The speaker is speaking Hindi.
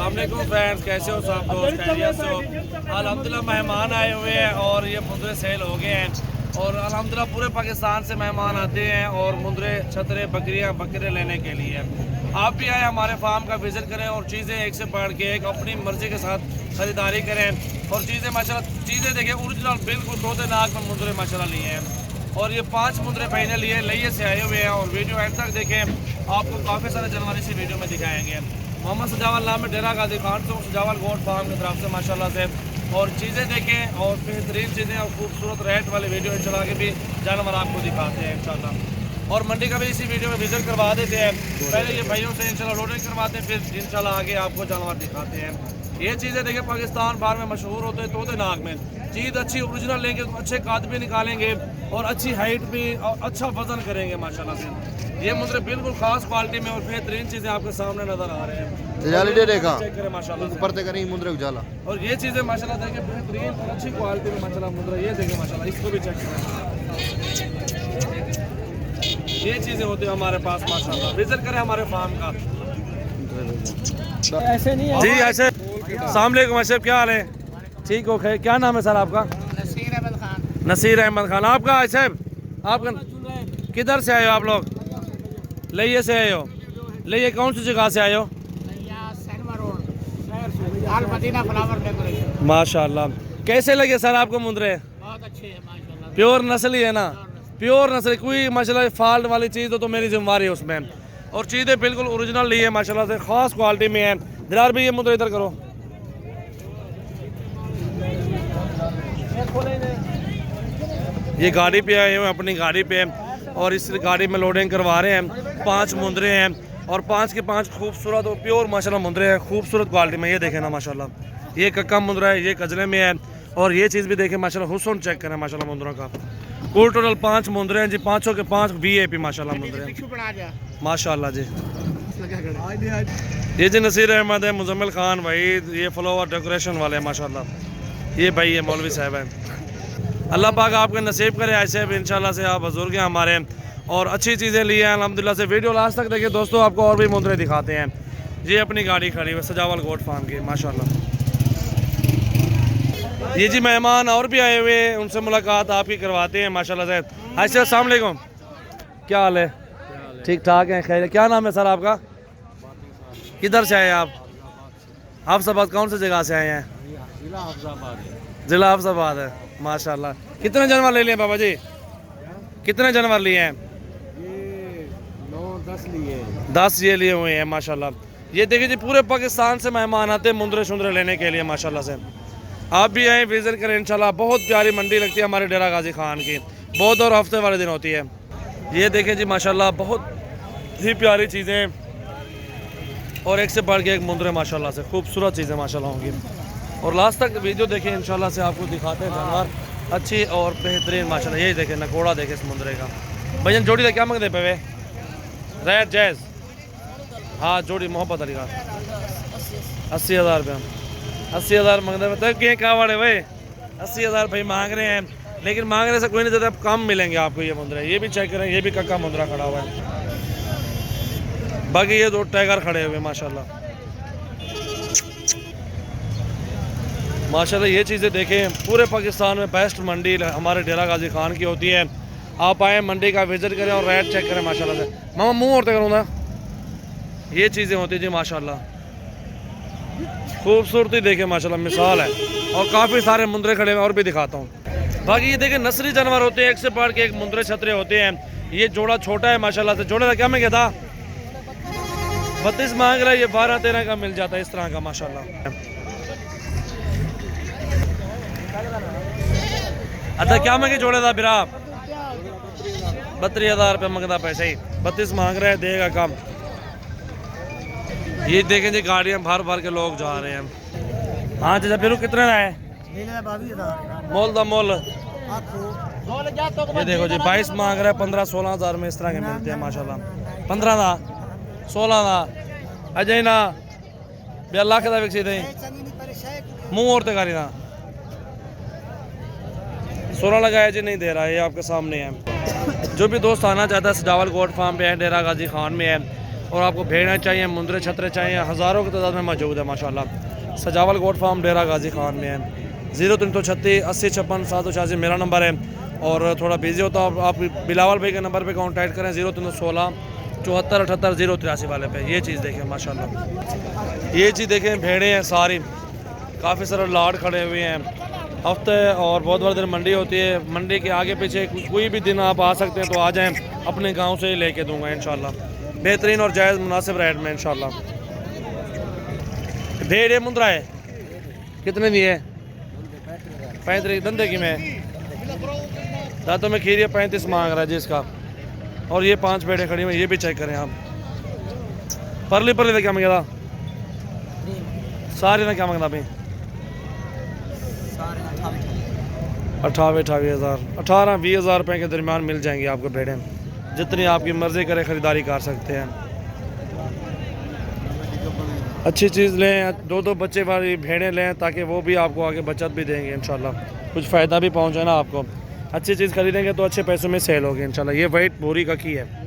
अस्सलामुअलैकुम फ्रेंड्स, कैसे हो सब दोस्त? खैरियत से हो? अल्हम्दुलिल्लाह मेहमान आए हुए हैं और ये मुंदरे सेल हो गए हैं और अल्हम्दुलिल्लाह पूरे पाकिस्तान से मेहमान आते हैं और मुंदरे छतरे बकरियां बकरे लेने के लिए। आप भी आए हमारे फार्म का विजिट करें और चीज़ें एक से बढ़ के एक अपनी मर्जी के साथ ख़रीदारी करें और चीज़ें माशाल्लाह चीज़ें देखें ओरिजिनल बिल्कुल तोते नाक में मुंदरे माशाल्लाह लिए हैं और ये 5 मुंदरे पहने लिए लइये से आए हुए हैं और वीडियो एंड तक देखें, आपको काफ़ी सारे जानवर इसी वीडियो में दिखाएंगे। मोहम्मद सजावल नाम है, डेरा गाजी खान से सजावल गोट फार्म की तरफ से माशाल्लाह से और चीज़ें देखें और बेहतरीन चीज़ें और खूबसूरत रेट वाले वीडियो इंशाल्लाह के भी जानवर आपको दिखाते हैं इंशाल्लाह। और मंडी का भी इसी वीडियो में विजिट करवा देते हैं। पहले ये भाइयों से इंशाल्लाह लोडिंग करवाते हैं, फिर इंशाल्लाह आगे आपको जानवर दिखाते हैं। ये चीज़ें देखें पाकिस्तान भर में मशहूर होते हैं तोते नाक में। चीज़ अच्छी ओरिजिनल लेंगे तो अच्छे काद भी निकालेंगे और अच्छी हाइट भी और अच्छा वजन करेंगे माशाल्लाह से। ये मुंदरे बिल्कुल खास क्वालिटी में और बेहतरीन चीज़ें आपके सामने नजर आ रहे हैं। चेक करें माशाल्लाह ऊपर तक करें मुंदरे उजाला और ये चीज़ें माशाल्लाह देखें बेहतरीन और अच्छी क्वालिटी में माशाल्लाह मुंदरा। ये देखें माशाल्लाह, इसको भी चेक करें। ये चीज़ें होती हैं हमारे पास माशाल्लाह। विजिट करें हमारे फार्म का। ऐसे नहीं जी ऐसे अस्सलाम वालेकुम अशरफ, क्या हाल है? ठीक हो? क्या नाम है सर आपका? नसीर अहमद खान। नसीर अहमद खान। आपका साहब आपका किधर से आए हो आप लोग? लइये से आए हो? लइये कौन सी जगह से आए हो? माशाल्लाह। कैसे लगे सर आपको मुंदरे? बहुत अच्छे हैं माशाल्लाह। प्योर नस्ली है ना? प्योर नस्ल, कोई माशाल्लाह फॉल्ट वाली चीज़ हो तो मेरी जिम्मेवारी है उसमें। और चीज़ें बिल्कुल ओरिजिनल ली है माशाल्लाह से, ख़ास क्वालिटी में है। दिलार भी ये मुंदरे इधर करो। ये गाड़ी पे आए हुए अपनी गाड़ी पे और इस गाड़ी में लोडिंग करवा रहे हैं। 5 मुंदरे हैं और 5 के 5 खूबसूरत और प्योर माशाल्लाह मुंदरे हैं, खूबसूरत क्वालिटी में। ये देखें ना माशाल्लाह, ये कक्का मुंदरा है, ये कजले में है और ये चीज़ भी देखें माशाल्लाह। हुस्न चेक करें माशाल्लाह मुंदरों का। कुल टोटल 5 मुंदरे हैं जी, 5 के 5 VIP माशाल्लाह मुंदरे हैं माशाल्लाह जी। ये जी नसीर अहमद है, मुजम्मिल खान भाई, ये फ्लावर डेकोरेशन वाले हैं माशाल्लाह। ये भाई ये मौलवी साहब हैं। अल्लाह पाक आपके नसीब करे ऐसे भी इंशाल्लाह से। आप बुजुर्ग हैं हमारे और अच्छी चीज़ें ली हैं अल्हम्दुलिल्लाह से। वीडियो लास्ट तक देखिए दोस्तों, आपको और भी मुंदरे दिखाते हैं। ये अपनी गाड़ी खड़ी हुई सजावल गोट फार्म की माशाल्लाह। ये जी मेहमान और भी आए हुए हैं, उनसे मुलाकात आपकी करवाते हैं माशाल्लाह से। ऐसे अस्सलाम वालेकुम, क्या हाल है? ठीक ठाक है, खैर। क्या नाम है सर आपका? किधर से आए आप? हाफिजाबाद। कौन सी जगह से आए हैं? ज़िला हाफिजाबाद है माशाल्लाह। कितने जानवर ले लिए बाबा जी? कितने जानवर लिए हैं? ये 9-10 लिए। 10 ये लिए हुए हैं माशाल्लाह। ये देखिए जी पूरे पाकिस्तान से मेहमान आते हैं मुंदरे शुंदरे लेने के लिए माशाल्लाह से। आप भी आए, विजिट करें इंशाल्लाह। बहुत प्यारी मंडी लगती है हमारे डेरा गाजी खान की, बहुत और हफ्ते वाले दिन होती है। ये देखें जी माशाल्लाह, बहुत ही प्यारी चीज़ें और एक से बढ़ के एक मुंदरे माशाल्लाह से, खूबसूरत चीज़ें माशाल्लाह होंगी। और लास्ट तक वीडियो देखें इंशाल्लाह से, आपको दिखाते हैं जानवर अच्छी और बेहतरीन माशाल्लाह। यही देखें नकोड़ा देखें इस मुंदरे का। भैया जोड़ी का क्या मांगते पे वे? रेड जैज़, हाँ जोड़ी मोहब्बत अली का 80,000 रुपये। 80,000 मांगते तो क्या कावड़ है भाई? 80,000 भाई मांग रहे हैं, लेकिन मांगने से कोई नहीं देता, कम मिलेंगे आपको ये मुंदरे। ये भी चेक करें, ये भी कक्का मुंदरा खड़ा हुआ है। बाकी ये 2 टाइगर खड़े हुए माशाल्लाह माशाल्लाह। ये चीज़ें देखें, पूरे पाकिस्तान में बेस्ट मंडी हमारे डेरा गाजी खान की होती है। आप आए, मंडी का विजिट करें और रेट चेक करें माशाल्लाह से। मामा मुँह औरते करूँगा। ये चीज़ें होती जी माशाल्लाह, खूबसूरती देखें माशाल्लाह, मिसाल है। और काफ़ी सारे मुंदरे खड़े हैं और भी दिखाता हूँ। बाकी ये देखें नस्ली जानवर होते हैं, एक से बढ़ के एक मुंदरे छतरे होते हैं। ये जोड़ा छोटा है माशाल्लाह से। जोड़े का क्या मैं कहता 32 मांग रहा है, ये 12-13 का मिल जाता है इस तरह का माशाल्लाह। अच्छा क्या मांगे जोड़े था बिरा? 32,000 रुपये मंगता पैसे ही, 32 मांग रहे हैं, देगा कम। ये देखें जी गाड़ियाँ भर भर के लोग जा रहे हैं। हाँ चाचा फिर कितने का है? मोल दा मोल। ये देखो जी 22 मांग रहे हैं, 15-16 हज़ार में इस तरह के मिलते हैं माशाल्लाह। 15 का 16 का अजय ना बे लाख का विकसित है मुँह और तकारी ना 16 लगाया जी, नहीं दे रहा है, ये आपके सामने है। जो भी दोस्त आना चाहता है सजावल गोट फार्म पे है, डेरा गाजी खान में है। और आपको भेड़ें चाहिए, मुंदरे छतरे चाहिए, हज़ारों की तादाद में मौजूद है माशाल्लाह। सजावल गोट फार्म डेरा गाजी खान में है। 0336 80 56 786 मेरा नंबर है। और थोड़ा बिजी होता है आप बिलावल भाई के नंबर पे कांटेक्ट करें 0316 74 78 083 वाले पे। ये चीज़ देखें माशाल्लाह, ये चीज़ देखें, भेड़ें हैं सारी, काफ़ी सारे लाड खड़े हुए हैं। हफ्ते और बहुत बड़े दिन मंडी होती है, मंडी के आगे पीछे कोई भी दिन आप आ सकते हैं तो आ जाएं, अपने गांव से ही लेके दूंगा इंशाल्लाह, बेहतरीन और जायज़ मुनासिब रेट में इंशाल्लाह। भेड़ है मुंद्रा है, कितने दिए? 35 धंधे की में दांतों में खीर 35 मांग रहा है जिसका। और ये 5 भेड़ें खड़ी हुई, ये भी चेक करें आप। परली परली का क्या मांगेगा? सारे ना क्या मांगता भाई? 28 हज़ार 18-20 हज़ार रुपये के दरमियान मिल जाएंगी आपको भेड़ें, जितनी आपकी मर्ज़ी करे ख़रीदारी कर सकते हैं। अच्छी चीज़ लें, 2-2 बच्चे वाली भेड़ें लें ताकि वो भी आपको आगे बचत भी देंगे इंशाल्लाह, कुछ फ़ायदा भी पहुँचे ना आपको। अच्छी चीज़ खरीदेंगे तो अच्छे पैसों में सेल होगी इंशाल्लाह। ये वाइट बोरी का की है।